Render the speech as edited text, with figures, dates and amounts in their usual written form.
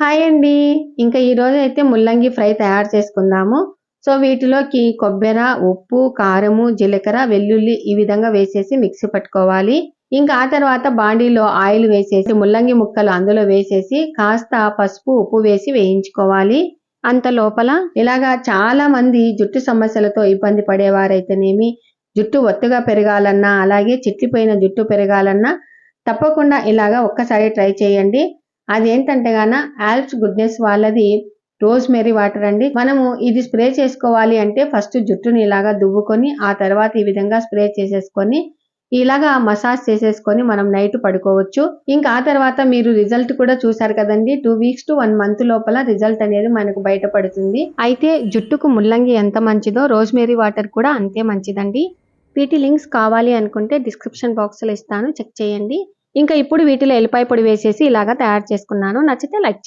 Hi అండి. ఇంకా ఈరోజు అయితే ముల్లంగి ఫ్రై తయారు చేసుకుందాము. సో వీటిలోకి కొబ్బెర, ఉప్పు, కారము, జీలకర్ర, వెల్లుల్లి ఈ విధంగా వేసేసి మిక్సీ పట్టుకోవాలి. ఇంకా ఆ తర్వాత బాండీలో ఆయిల్ వేసేసి ముల్లంగి ముక్కలు అందులో వేసేసి కాస్త పసుపు, ఉప్పు వేసి వేయించుకోవాలి. అంత లోపల ఇలాగా చాలా మంది జుట్టు సమస్యలతో ఇబ్బంది పడేవారైతేనేమి, జుట్టు ఒత్తుగా పెరగాలన్నా, అలాగే చిట్లిపోయిన జుట్టు పెరగాలన్నా తప్పకుండా ఇలాగా ఒక్కసారి ట్రై చేయండి. అదేంటంటే గాన ఆల్ప్స్ గుడ్నెస్ వాళ్ళది రోజ్‌మెరీ వాటర్ అండి. మనము ఇది స్ప్రే చేసుకోవాలి అంటే ఫస్ట్ జుట్టుని ఇలాగా దువ్వుకొని, ఆ తర్వాత ఈ విధంగా స్ప్రే చేసేసుకొని, ఇలాగా మసాజ్ చేసేసుకొని మనం నైట్ పడుకోవచ్చు. ఇంకా ఆ తర్వాత మీరు రిజల్ట్ కూడా చూసారు కదండీ. 2 వీక్స్ టు 1 మంత్ లోపల రిజల్ట్ అనేది మనకు బయటపడుతుంది. అయితే జుట్టుకు ముల్లంగి ఎంత మంచిదో రోజ్‌మెరీ వాటర్ కూడా అంతే మంచిదండి. వీటి లింక్స్ కావాలి అనుకుంటే డిస్క్రిప్షన్ బాక్స్‌లో ఇస్తాను, చెక్ చేయండి. ఇంకా ఇప్పుడు వీటిలో ఎల్లిపాయ పొడి వేసేసి ఇలాగా తయారు చేసుకున్నాను. నచ్చితే లైక్ చేయండి.